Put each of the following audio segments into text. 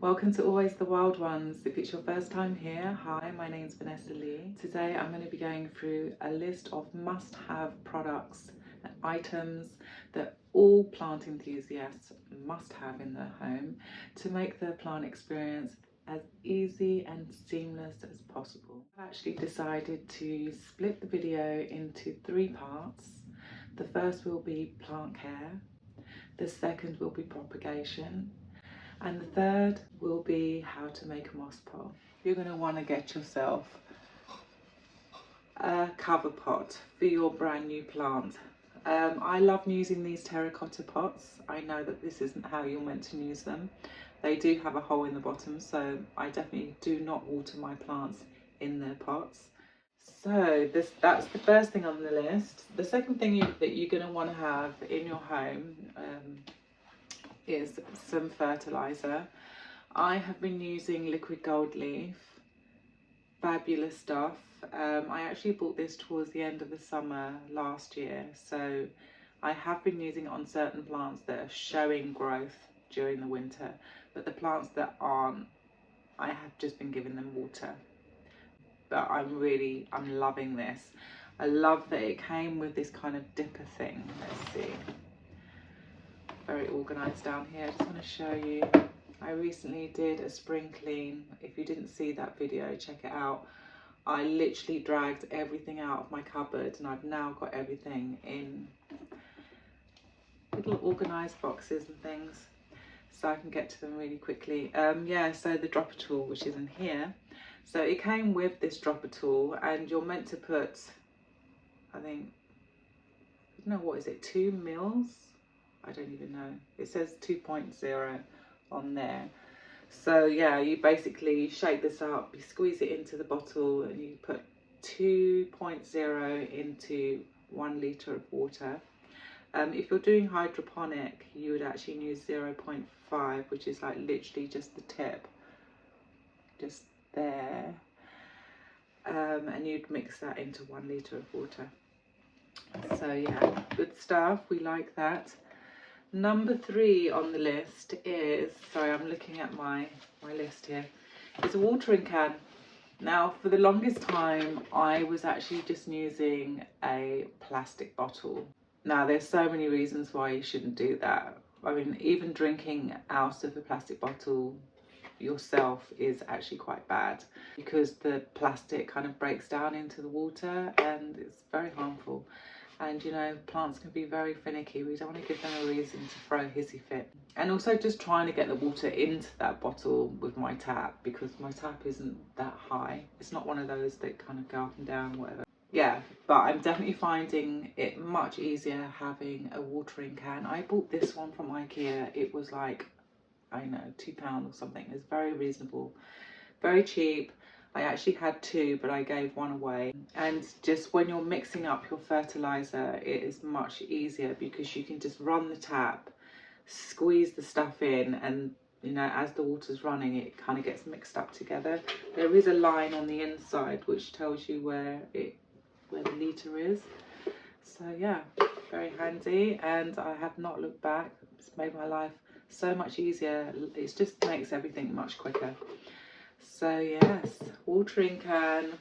Welcome to Always the Wild Ones. If it's your first time here, hi, my name's Vanessa Lee. Today I'm going to be going through a list of must-have products and items that all plant enthusiasts must have in their home to make their plant experience as easy and seamless as possible. I've actually decided to split the video into 3 parts. The first will be plant care, the second will be propagation, and the third will be how to make a moss pot. You're going to want to get yourself a cover pot for your brand new plant. I love using these terracotta pots. I know that this isn't how you're meant to use them. They do have a hole in the bottom, so I definitely do not water my plants in their pots. So that's the first thing on the list. The second thing that you're going to want to have in your home is some fertilizer. I have been using liquid gold leaf, fabulous stuff. I actually bought this towards the end of the summer last year, so I have been using it on certain plants that are showing growth during the winter, but the plants that aren't, I have just been giving them water. But I'm loving this. I love that it came with this kind of dipper thing. Let's see. Very organized down here. I just want to show you, I recently did a spring clean. If you didn't see that video, check it out. I literally dragged everything out of my cupboard and I've now got everything in little organized boxes and things so I can get to them really quickly. Yeah, so the dropper tool, which is in here, so it came with this dropper tool, and you're meant to put, I think, I don't know, what is it, 2 mils? I don't even know. It says 2.0 on there. So yeah, you basically shake this up, you squeeze it into the bottle, and you put 2.0 into 1 litre of water. If you're doing hydroponic, you would actually use 0.5, which is like literally just the tip, just there. And you'd mix that into 1 litre of water. So yeah, good stuff, we like that. Number 3 on the list is, sorry, I'm looking at my list here, is a watering can. Now, for the longest time, I was actually just using a plastic bottle. Now, there's so many reasons why you shouldn't do that. I mean, even drinking out of a plastic bottle yourself is actually quite bad because the plastic kind of breaks down into the water and it's very harmful. And you know, plants can be very finicky. We don't want to give them a reason to throw a hissy fit. And also just trying to get the water into that bottle with my tap, because my tap isn't that high. It's not one of those that kind of go up and down, whatever. Yeah, but I'm definitely finding it much easier having a watering can. I bought this one from IKEA. It was like, I don't know, £2 or something. It's very reasonable, very cheap. I actually had 2, but I gave 1 away. And just when you're mixing up your fertilizer, it is much easier because you can just run the tap, squeeze the stuff in, and you know, as the water's running, it kind of gets mixed up together. There is a line on the inside which tells you where the litre is. So yeah, very handy, and I have not looked back. It's made my life so much easier. It just makes everything much quicker. So yes, watering can,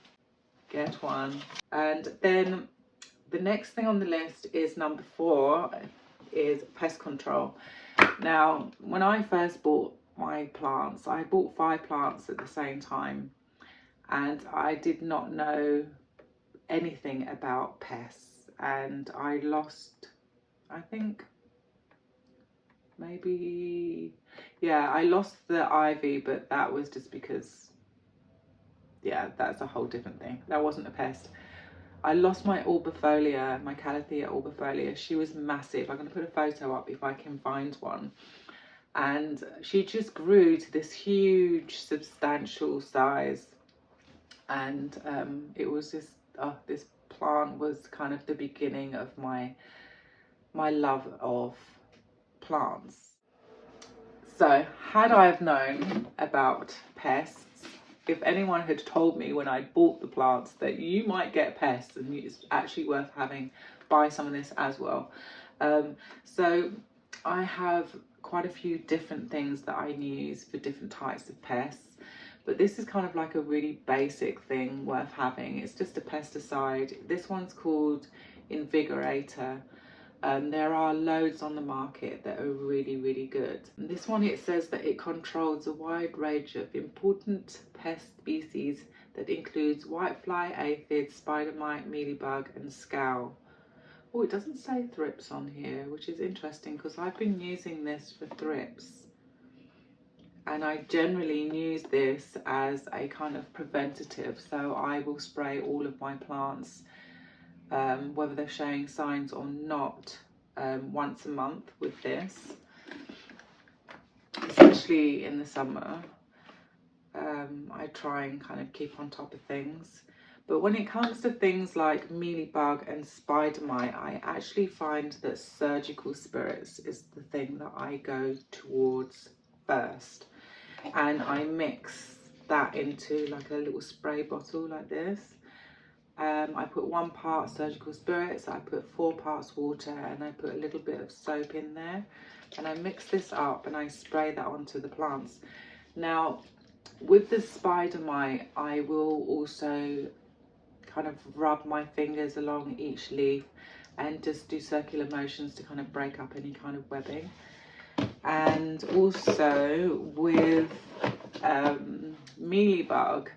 get one. And then the next thing on the list is number 4, is pest control. Now, when I first bought my plants, I bought 5 plants at the same time, and I did not know anything about pests, and I lost, I think, maybe, yeah, I lost the ivy, but that was just because, yeah, that's a whole different thing. That wasn't a pest. I lost my albifolia, my Calathea albifolia. She was massive. I'm going to put a photo up if I can find one. And she just grew to this huge, substantial size. And it was just, this plant was kind of the beginning of my love of plants. So had I have known about pests, if anyone had told me when I bought the plants that you might get pests and it's actually worth having, buy some of this as well. So I have quite a few different things that I use for different types of pests, but this is kind of like a really basic thing worth having. It's just a pesticide. This one's called Invigorator. There are loads on the market that are really, really good. And this one, it says that it controls a wide range of important pest species that includes whitefly, aphid, spider mite, mealybug and scowl. Oh, it doesn't say thrips on here, which is interesting because I've been using this for thrips. And I generally use this as a kind of preventative. So I will spray all of my plants, whether they're showing signs or not, once a month with this, especially in the summer. I try and kind of keep on top of things. But when it comes to things like mealybug and spider mite, I actually find that surgical spirits is the thing that I go towards first. And I mix that into like a little spray bottle like this. I put 1 part surgical spirits, I put 4 parts water, and I put a little bit of soap in there. And I mix this up and I spray that onto the plants. Now, with the spider mite, I will also kind of rub my fingers along each leaf and just do circular motions to kind of break up any kind of webbing. And also with mealybug,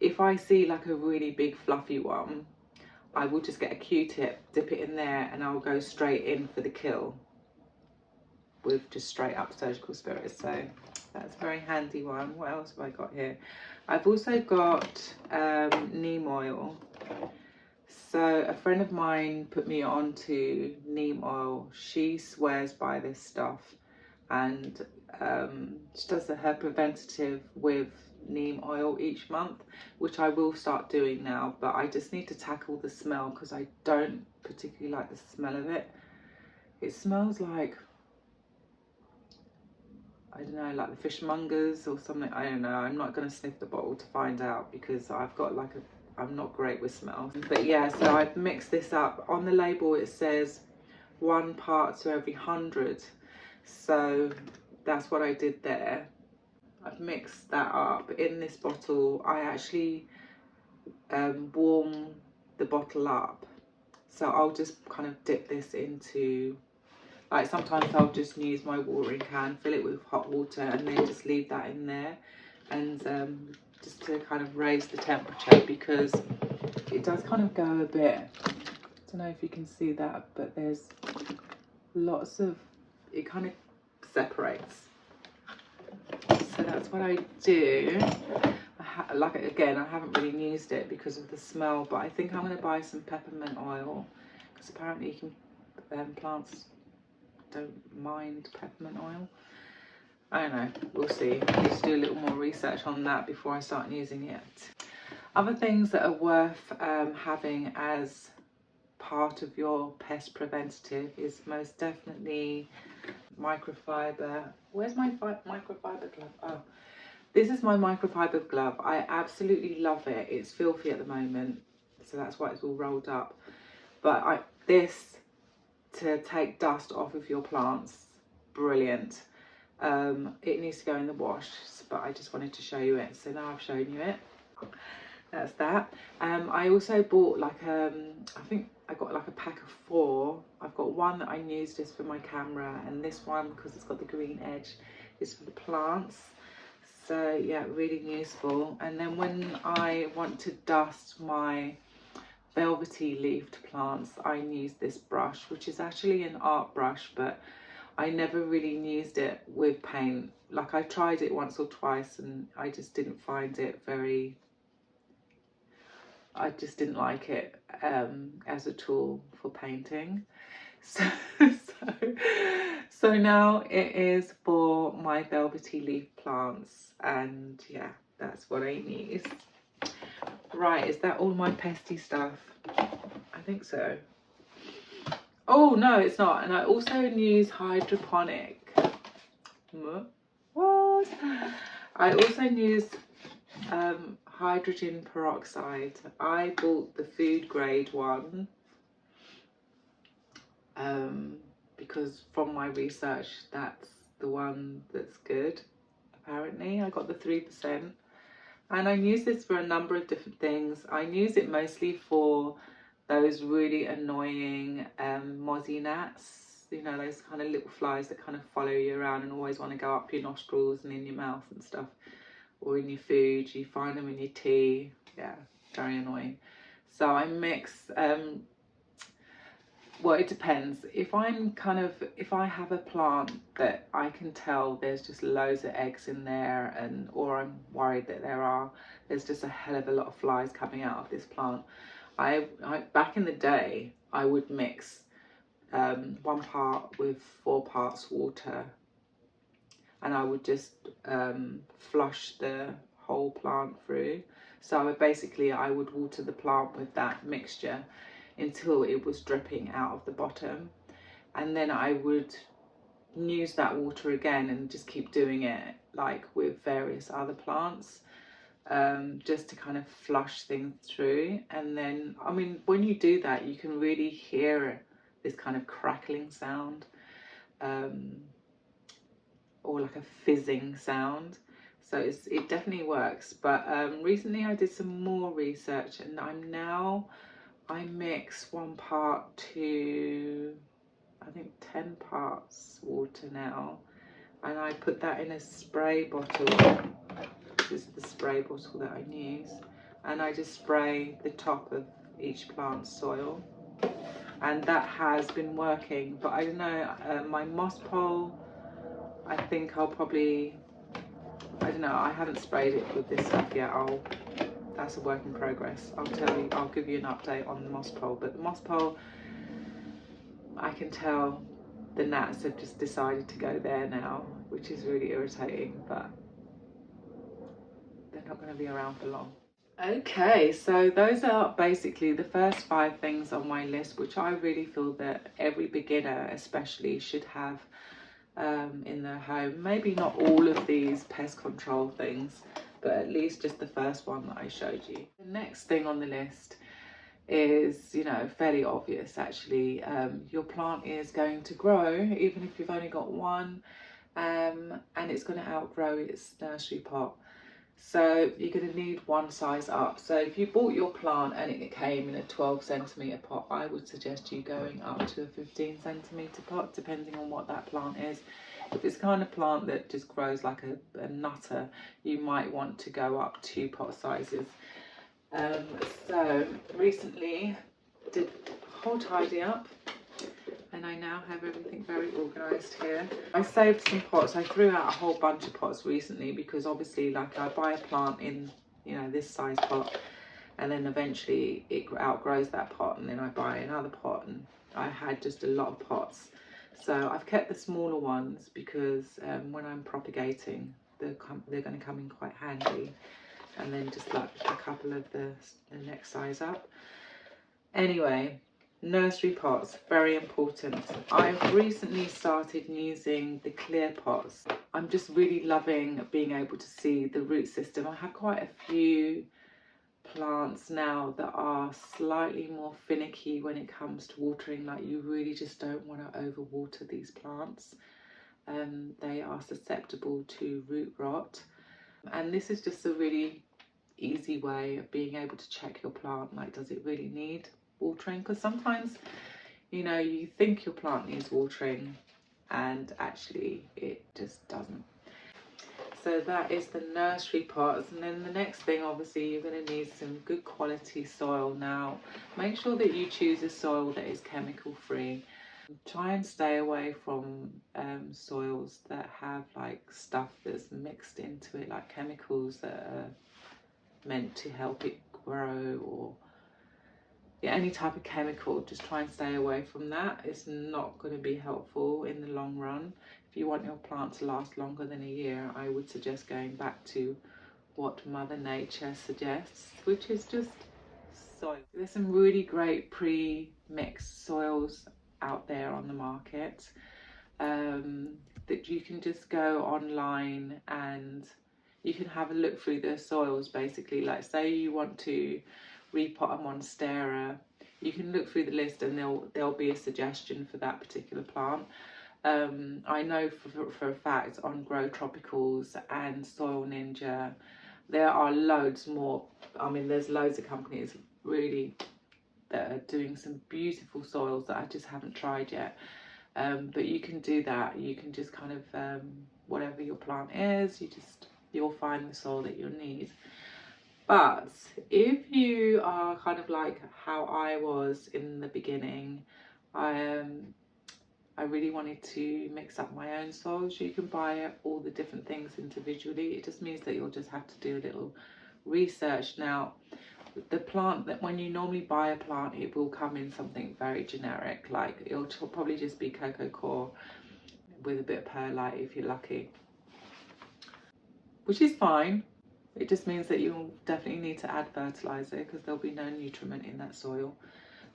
if I see like a really big fluffy one, I will just get a Q-tip, dip it in there, and I'll go straight in for the kill with just straight up surgical spirits. So that's a very handy one. What else have I got here? I've also got neem oil. So a friend of mine put me onto neem oil. She swears by this stuff, and she does her preventative with neem oil each month, which I will start doing now, but I just need to tackle the smell because I don't particularly like the smell of it. It smells like, I don't know, like the fishmongers or something. I don't know. I'm not going to sniff the bottle to find out because I've got like I'm not great with smells. But yeah, so I've mixed this up. On the label it says 1 part to every 100. So that's what I did there. I've mixed that up in this bottle. I actually warm the bottle up. So I'll just kind of dip this into, like sometimes I'll just use my watering can, fill it with hot water and then just leave that in there, and just to kind of raise the temperature, because it does kind of go a bit, I don't know if you can see that, but there's lots of, it kind of separates. So that's what I do. Like again, I haven't really used it because of the smell, but I think I'm going to buy some peppermint oil because apparently you can, plants don't mind peppermint oil. I don't know, we'll see. I need to do a little more research on that before I start using it. Other things that are worth having as part of your pest preventative is most definitely microfiber. Where's my microfiber glove? Oh, this is my microfiber glove. I absolutely love it. It's filthy at the moment, so that's why it's all rolled up. But this to take dust off of your plants, brilliant. It needs to go in the wash, but I just wanted to show you it. So now I've shown you it. That's that. I also bought like I think I got like a pack of 4. I've got one that I use just for my camera, and this one, because it's got the green edge, is for the plants. So yeah, really useful. And then when I want to dust my velvety leafed plants, I use this brush, which is actually an art brush, but I never really used it with paint. Like I tried it once or twice and I just didn't find it very, I just didn't like it as a tool for painting. So now it is for my velvety leaf plants, and yeah, that's what I use. Right, is that all my pesty stuff? I think so. Oh no, it's not. And I also use hydroponic. What? I also use hydrogen peroxide. I bought the food grade one because from my research, that's the one that's good, apparently. I got the 3%. And I use this for a number of different things. I use it mostly for those really annoying mozzie gnats, you know, those kind of little flies that kind of follow you around and always want to go up your nostrils and in your mouth and stuff, or in your food. You find them in your tea. Yeah, very annoying. So I mix, well, it depends. If I have a plant that I can tell there's just loads of eggs in there, and or I'm worried that there's just a hell of a lot of flies coming out of this plant, I back in the day I would mix 1 part with 4 parts water, and I would just flush the whole plant through. So I would water the plant with that mixture until it was dripping out of the bottom, and then I would use that water again and just keep doing it like with various other plants, just to kind of flush things through. And then, I mean, when you do that, you can really hear this kind of crackling sound, or like a fizzing sound. So it definitely works. But recently I did some more research, and I mix 1 part to, I think, 10 parts water now, and I put that in a spray bottle. This is the spray bottle that I use, and I just spray the top of each plant's soil, and that has been working. But I don't know, my moss pole, I think I'll probably, I don't know, I haven't sprayed it with this stuff yet. That's a work in progress. I'll give you an update on the moss pole. But the moss pole, I can tell the gnats have just decided to go there now, which is really irritating, but they're not going to be around for long. Okay, so those are basically the first 5 things on my list, which I really feel that every beginner especially should have in their home. Maybe not all of these pest control things, but at least just the first one that I showed you. The next thing on the list is, you know, fairly obvious actually. Your plant is going to grow, even if you've only got one, and it's going to outgrow its nursery pot. So you're going to need one size up. So if you bought your plant and it came in a 12cm pot, I would suggest you going up to a 15cm pot, depending on what that plant is. If it's kind of plant that just grows like a nutter, you might want to go up 2 pot sizes. So recently did a whole tidy up, and I now have everything very organised here. I saved some pots. I threw out a whole bunch of pots recently because obviously, like, I buy a plant in, you know, this size pot, and then eventually it outgrows that pot, and then I buy another pot, and I had just a lot of pots. So I've kept the smaller ones because when I'm propagating, they're going to come in quite handy. And then just like a couple of the next size up. Anyway, nursery pots, very important. I've recently started using the clear pots. I'm just really loving being able to see the root system. I have quite a few plants now that are slightly more finicky when it comes to watering. Like, you really just don't want to overwater these plants. They are susceptible to root rot. And this is just a really easy way of being able to check your plant. Like, does it really need watering? Because sometimes, you know, you think your plant needs watering and actually it just doesn't. So that is the nursery pots. And then the next thing, obviously, you're going to need some good quality soil. Now, make sure that you choose a soil that is chemical free. Try and stay away from soils that have like stuff that's mixed into it, like chemicals that are meant to help it grow, or any type of chemical. Just try and stay away from that. It's not going to be helpful in the long run. If you want your plant to last longer than a year, I would suggest going back to what Mother Nature suggests, which is just soil. There's some really great pre-mixed soils out there on the market, that you can just go online and you can have a look through the soils. Basically, like, say you want to repot a monstera, you can look through the list and there'll be a suggestion for that particular plant. I know for a fact on Grow Tropicals and Soil Ninja, there are loads more. I mean, there's loads of companies really that are doing some beautiful soils that I just haven't tried yet. But you can do that. You can just kind of, whatever your plant is, you'll find the soil that you'll need. But if you are kind of like how I was in the beginning, I really wanted to mix up my own soils. You can buy all the different things individually. It just means that you'll just have to do a little research. Now, the plant, that when you normally buy a plant, it will come in something very generic, like it'll probably just be coco coir with a bit of perlite if you're lucky, which is fine. It just means that you'll definitely need to add fertilizer because there'll be no nutriment in that soil.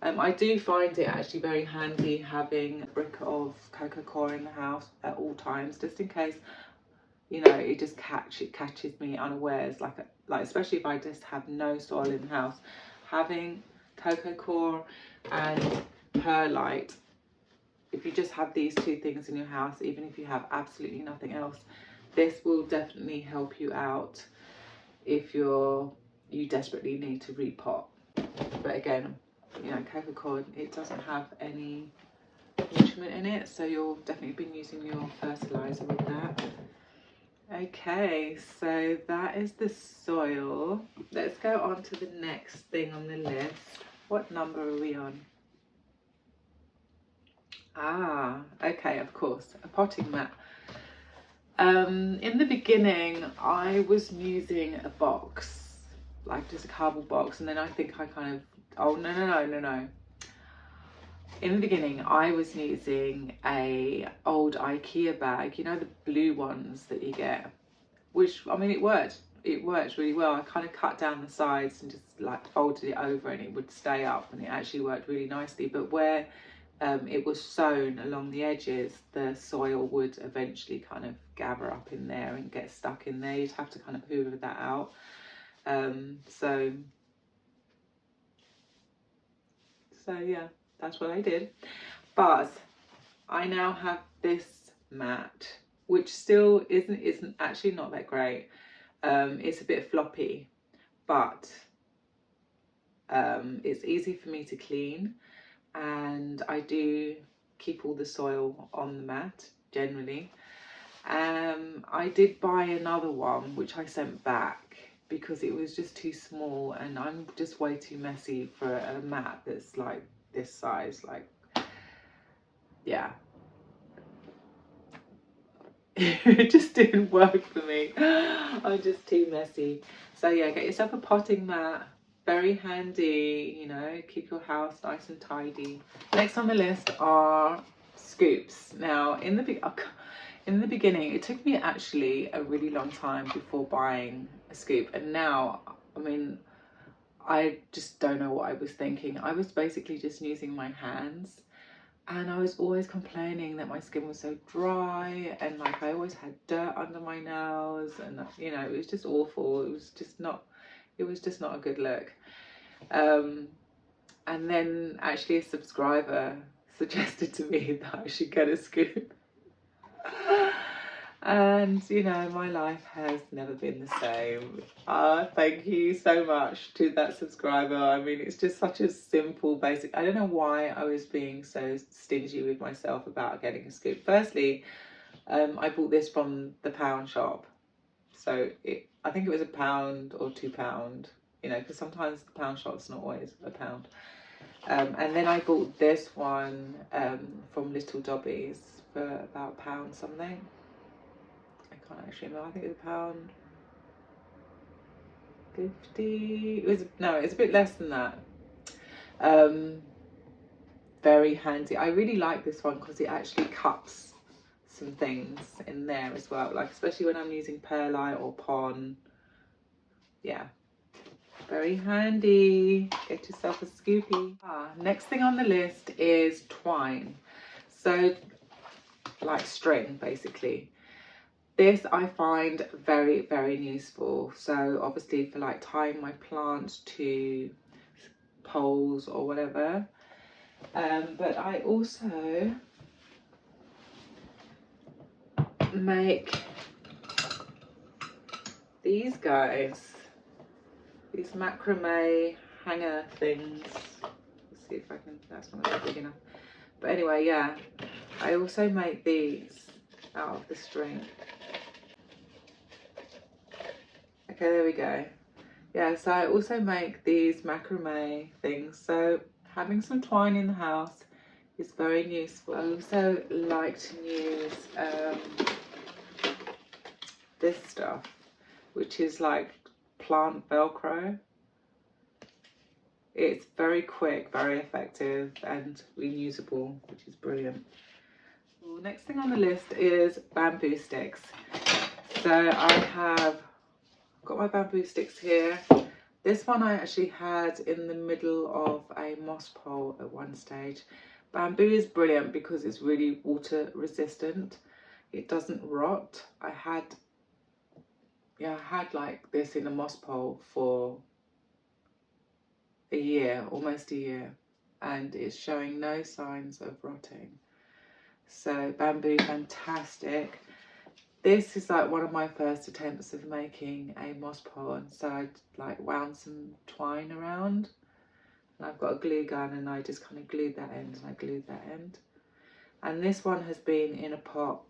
I do find it actually very handy having a brick of coco coir in the house at all times, just in case, you know, it just catches me unawares, like especially if I just have no soil in the house. Having coco coir and perlite, if you just have these two things in your house, even if you have absolutely nothing else, this will definitely help you out if you desperately need to repot. But again, you know, coco coir, it doesn't have any nutriment in it, so you'll definitely be using your fertilizer with that. Okay, so that is the soil. Let's go on to the next thing on the list. What number are we on? Ah, okay, of course, a potting mat. In the beginning, I was using a box, like just a cardboard box, and then I think I kind of, oh no. In the beginning, I was using a old IKEA bag, you know, the blue ones that you get, which, I mean, it worked really well. I kind of cut down the sides and just like folded it over and it would stay up, and it actually worked really nicely. But where it was sown along the edges, the soil would eventually kind of gather up in there and get stuck in there. You'd have to kind of hoover that out. So yeah, that's what I did. But I now have this mat, which still isn't actually not that great. It's a bit floppy, but it's easy for me to clean, and I do keep all the soil on the mat generally. I did buy another one which I sent back because it was just too small, and I'm just way too messy for a mat that's like this size. Like, yeah, it just didn't work for me. I'm just too messy. So yeah, get yourself a potting mat. Very handy, you know, keep your house nice and tidy. Next on the list are scoops. Now, in the beginning, it took me actually a really long time before buying a scoop, and now, I mean, I just don't know what I was thinking. I was basically just using my hands, and I was always complaining that my skin was so dry, and like I always had dirt under my nails, and you know, it was just awful. It was just not a good look. And then actually a subscriber suggested to me that I should get a scoop. And you know, my life has never been the same. Thank you so much to that subscriber. I mean, it's just such a simple, basic. I don't know why I was being so stingy with myself about getting a scoop. Firstly, I bought this from the pound shop, so I think it was £1 or £2, you know, because sometimes the pound shop's not always £1. And then I bought this one from Little Dobbies for about £1 something. I can't actually remember. I think it was £1.50. It's a bit less than that. Very handy. I really like this one because it actually cups some things in there as well, like especially when I'm using perlite or pon. Yeah, very handy. Get yourself a scoopy. Next thing on the list is twine. So like string, basically. This I find very, very useful. So obviously for like tying my plants to poles or whatever. But I also make these guys, these macrame hanger things. Let's see if I can, that's not big enough. But anyway, yeah, I also make these out of the string. Okay, there we go. Yeah, so I also make these macrame things. So having some twine in the house is very useful. I also like to use this stuff, which is like plant Velcro. It's very quick, very effective and reusable, which is brilliant. Well, next thing on the list is bamboo sticks. So I have got my bamboo sticks here. This one I actually had in the middle of a moss pole at one stage. Bamboo is brilliant because it's really water resistant. It doesn't rot. I had like this in a moss pole for a year, almost a year, and it's showing no signs of rotting. So bamboo, fantastic. This is like one of my first attempts of making a moss pole, and so I like wound some twine around, and I've got a glue gun, and I just kind of glued that end and I glued that end. And this one has been in a pot,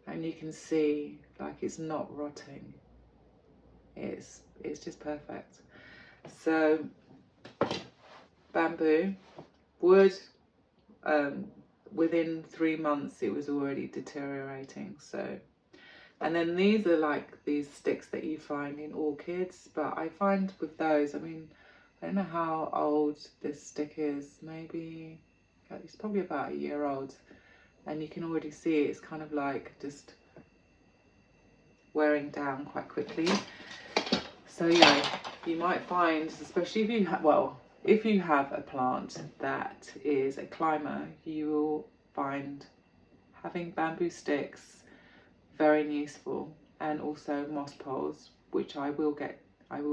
and you can see like it's not rotting. It's just perfect. So bamboo, wood, within 3 months it was already deteriorating. So, and then these are like these sticks that you find in orchids, but I find with those, I mean, I don't know how old this stick is, maybe it's probably about a year old, and you can already see it's kind of like just wearing down quite quickly. So yeah, you might find, especially if you have, well, if you have a plant that is a climber, you will find having bamboo sticks very useful, and also moss poles, which I will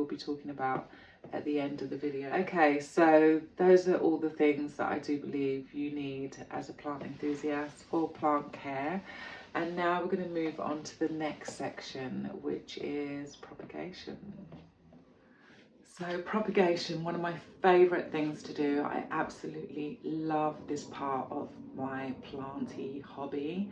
be talking about at the end of the video. Okay, so those are all the things that I do believe you need as a plant enthusiast for plant care. And now we're going to move on to the next section, which is propagation. So propagation, one of my favourite things to do. I absolutely love this part of my planty hobby.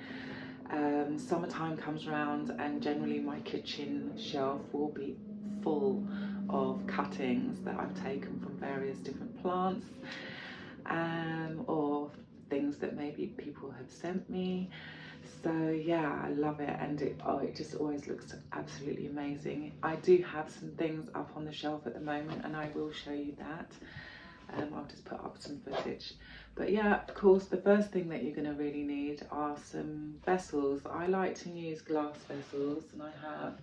Summertime comes around and generally my kitchen shelf will be full of cuttings that I've taken from various different plants, or things that maybe people have sent me. So yeah, I love it, and it just always looks absolutely amazing. I do have some things up on the shelf at the moment, and I will show you that. I'll just put up some footage. But yeah, of course, the first thing that you're going to really need are some vessels. I like to use glass vessels, and I have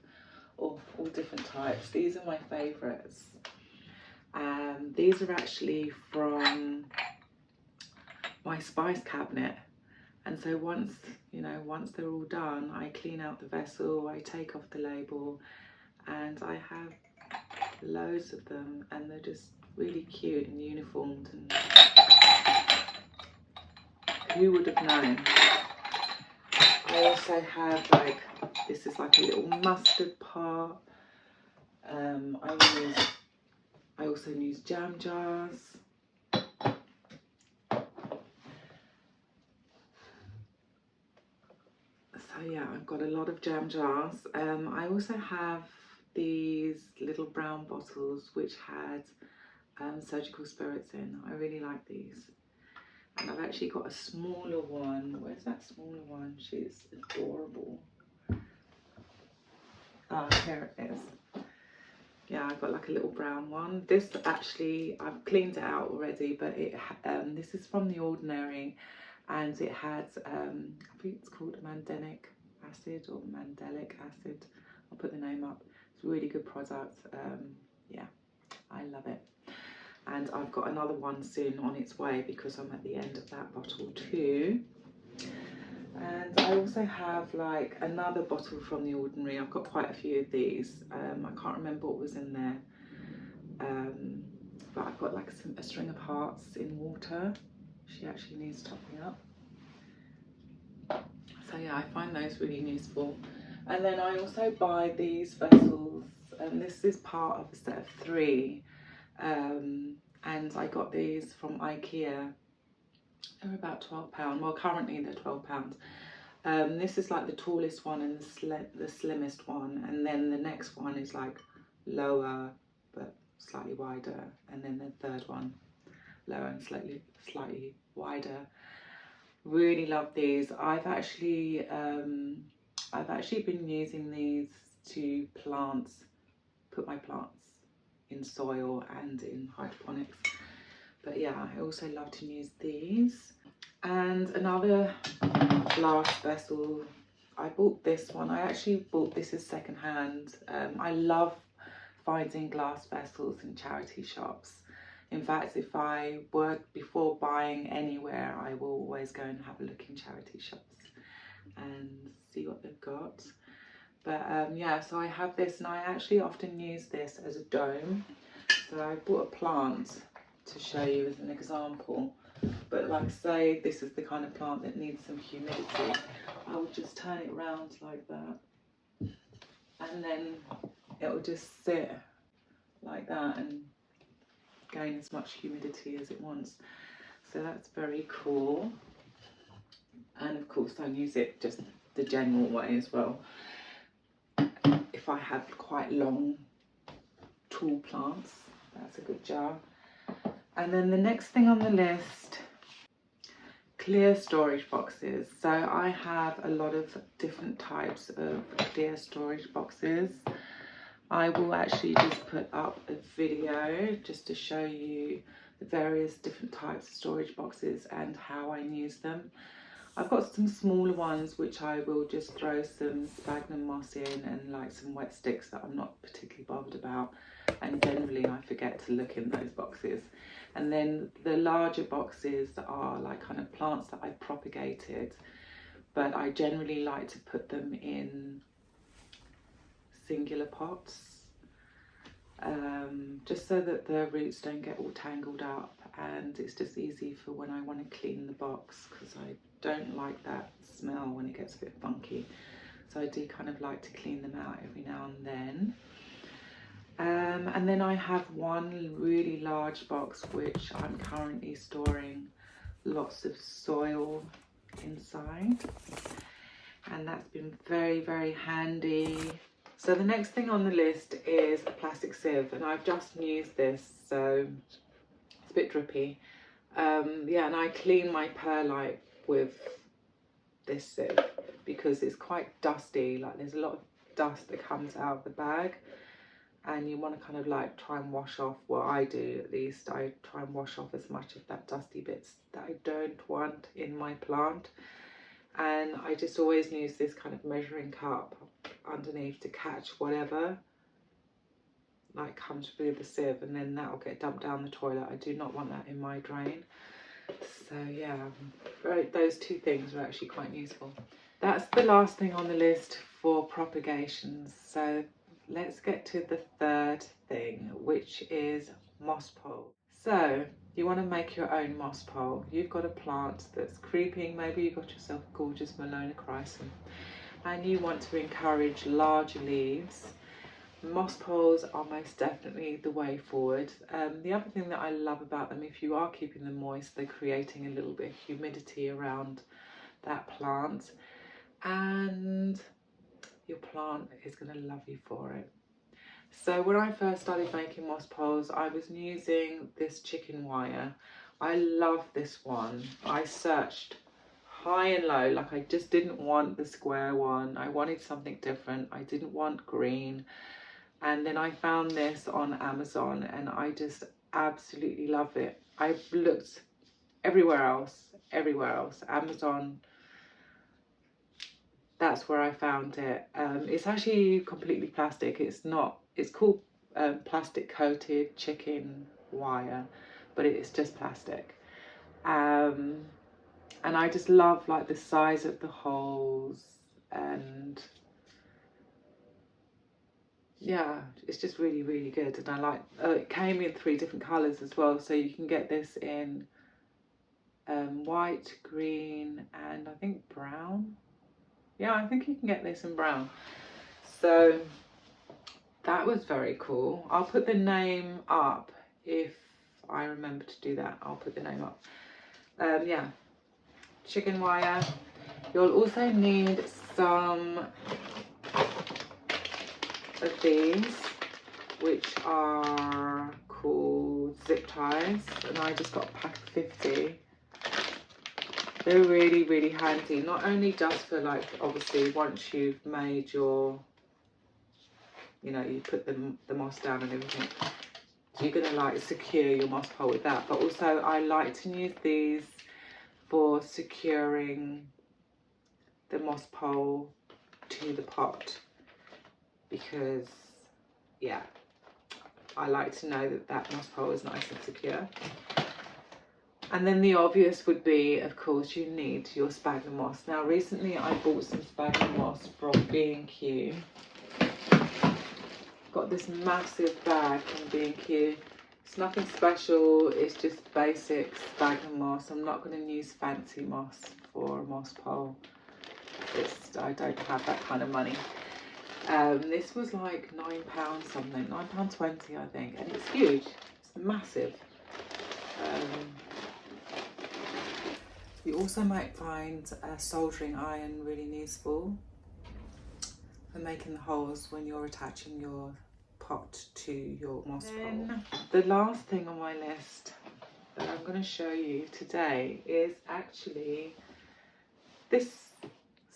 all different types. These are my favourites. These are actually from my spice cabinet. And so once they're all done, I clean out the vessel, I take off the label, and I have loads of them, and they're just really cute and uniformed, and who would have known? I also have like, this is like a little mustard pot. I also use jam jars. So yeah, I've got a lot of jam jars. I also have these little brown bottles which had surgical spirits in. I really like these. And I've actually got a smaller one. Where's that smaller one? She's adorable. Ah, here it is. Yeah, I've got like a little brown one. This actually, I've cleaned it out already, but this is from The Ordinary, and it has, I think it's called mandelic acid or mandelic acid. I'll put the name up. It's a really good product. Yeah, I love it. And I've got another one soon on its way because I'm at the end of that bottle too. And I also have like another bottle from The Ordinary. I've got quite a few of these. I can't remember what was in there. But I've got like a string of hearts in water. She actually needs topping up. So yeah, I find those really useful. And then I also buy these vessels, and this is part of a set of 3. And I got these from IKEA. They're about £12. Well, currently they're £12. This is like the tallest one and the slimmest one, and then the next one is like lower but slightly wider, and then the third one lower and slightly wider. Really love these. I've actually been using these to put my plants in soil and in hydroponics. But yeah, I also love to use these. And another glass vessel, I bought this one. I actually bought this as secondhand. I love finding glass vessels in charity shops. In fact, if I were, before buying anywhere, I will always go and have a look in charity shops and see what they've got. But yeah, so I have this, and I actually often use this as a dome. So I bought a plant to show you as an example. But like say, this is the kind of plant that needs some humidity. I will just turn it round like that, and then it will just sit like that and gain as much humidity as it wants. So that's very cool. And of course I use it just the general way as well. If I have quite long, tall plants, that's a good jar. And then the next thing on the list, clear storage boxes. So I have a lot of different types of clear storage boxes. I will actually just put up a video just to show you the various different types of storage boxes and how I use them. I've got some smaller ones which I will just throw some sphagnum moss in and like some wet sticks that I'm not particularly bothered about, and generally I forget to look in those boxes. And then the larger boxes are like kind of plants that I've propagated, but I generally like to put them in singular pots, just so that the roots don't get all tangled up, and it's just easy for when I want to clean the box, because I don't like that smell when it gets a bit funky. So I do kind of like to clean them out every now and then. And then I have one really large box which I'm currently storing lots of soil inside, and that's been very, very handy. So the next thing on the list is a plastic sieve, and I've just used this, so it's a bit drippy. Yeah, and I clean my perlite with this sieve because it's quite dusty. Like there's a lot of dust that comes out of the bag, and you want to kind of like try and wash off, well I do at least, I try and wash off as much of that dusty bits that I don't want in my plant. And I just always use this kind of measuring cup underneath to catch whatever like comes through the sieve, and then that will get dumped down the toilet. I do not want that in my drain. So yeah, those two things are actually quite useful. That's the last thing on the list for propagations. So let's get to the third thing, which is moss pole. So you want to make your own moss pole. You've got a plant that's creeping, maybe you've got yourself a gorgeous Malona chrysum, and you want to encourage larger leaves. Moss poles are most definitely the way forward. The other thing that I love about them, if you are keeping them moist, they're creating a little bit of humidity around that plant, and your plant is going to love you for it. So when I first started making moss poles, I was using this chicken wire. I love this one. I searched high and low, like I just didn't want the square one. I wanted something different. I didn't want green. And then I found this on Amazon, and I just absolutely love it. I've looked everywhere else. Amazon, that's where I found it. It's actually completely plastic. It's called plastic coated chicken wire, but it's just plastic. And I just love like the size of the holes, and yeah, it's just really, really good. And I like, it came in 3 different colours as well, so you can get this in white, green, and I think brown. Yeah, I think you can get this in brown. So that was very cool. I'll put the name up if I remember to do that. I'll put the name up. Yeah, chicken wire. You'll also need some of these, which are called zip ties, and I just got a pack of 50. They're really, really handy, not only just for like, obviously once you've made your, you know, you put the moss down and everything, you're gonna like secure your moss pole with that, but also I like to use these for securing the moss pole to the pot, because yeah, I like to know that that moss pole is nice and secure. And then the obvious would be, of course, you need your sphagnum moss. Now recently I bought some sphagnum moss from B&Q. Got this massive bag from B&Q. It's nothing special, it's just basic sphagnum moss. I'm not going to use fancy moss for a moss pole. I don't have that kind of money. This was like £9 something, £9.20 I think, and it's huge, it's massive. You also might find a soldering iron really useful for making the holes when you're attaching your pot to your moss pole. The last thing on my list that I'm going to show you today is actually this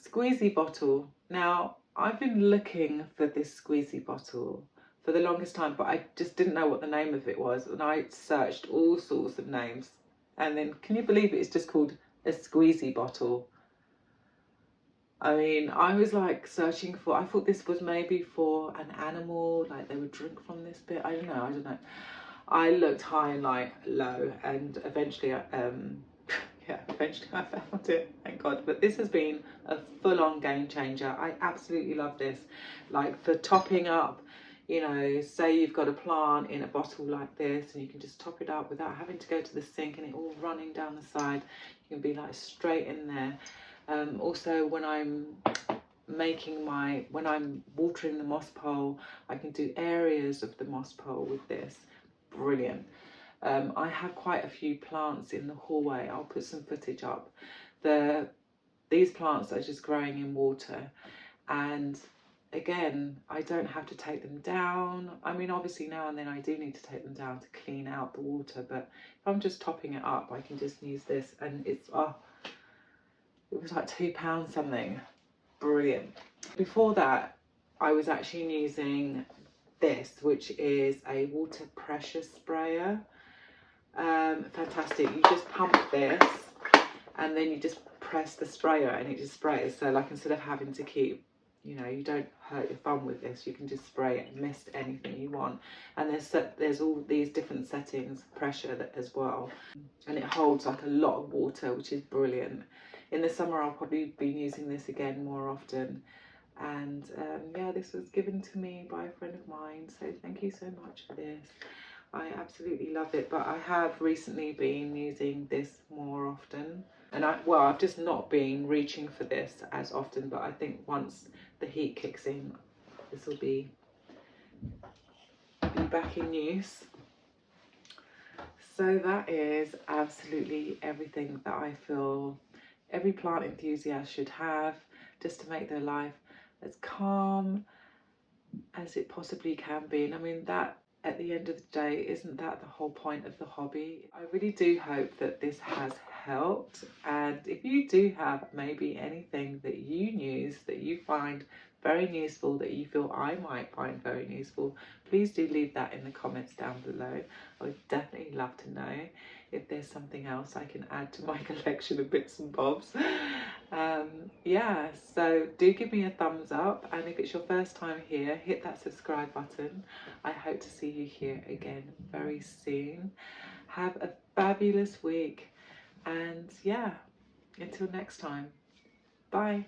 squeezy bottle. Now, I've been looking for this squeezy bottle for the longest time, but I just didn't know what the name of it was, and I searched all sorts of names, and then can you believe it's just called a squeezy bottle? I mean, I was like searching for, I thought this was maybe for an animal, like they would drink from this bit. I don't know. I looked high and like low, and eventually eventually I found it, thank God. But this has been a full-on game changer. I absolutely love this. Like for topping up, you know, say you've got a plant in a bottle like this, and you can just top it up without having to go to the sink and it all running down the side. You can be like straight in there. Also, when I'm watering the moss pole, I can do areas of the moss pole with this. Brilliant. I have quite a few plants in the hallway. I'll put some footage up. These plants are just growing in water, and again, I don't have to take them down. I mean, obviously now and then I do need to take them down to clean out the water, but if I'm just topping it up, I can just use this, and it was like £2 something. Brilliant. Before that, I was actually using this, which is a water pressure sprayer. Fantastic. You just pump this and then you just press the sprayer and it just sprays. So like, instead of having to keep, you know, you don't hurt your thumb with this, you can just spray it and mist anything you want. And there's all these different settings, pressure as well, and it holds like a lot of water, which is brilliant. In the summer I'll probably be using this again more often. And yeah, this was given to me by a friend of mine, so thank you so much for this. I absolutely love it, but I have recently been using this more often, and I've just not been reaching for this as often, but I think once the heat kicks in, this will be back in use. So that is absolutely everything that I feel every plant enthusiast should have, just to make their life as calm as it possibly can be. And I mean, that at the end of the day, isn't that the whole point of the hobby? I really do hope that this has helped, and if you do have maybe anything that you use that you find very useful, that you feel I might find very useful, please do leave that in the comments down below. I would definitely love to know if there's something else I can add to my collection of bits and bobs. Yeah, so do give me a thumbs up, and if it's your first time here, hit that subscribe button. I hope to see you here again very soon. Have a fabulous week, and yeah, until next time, bye.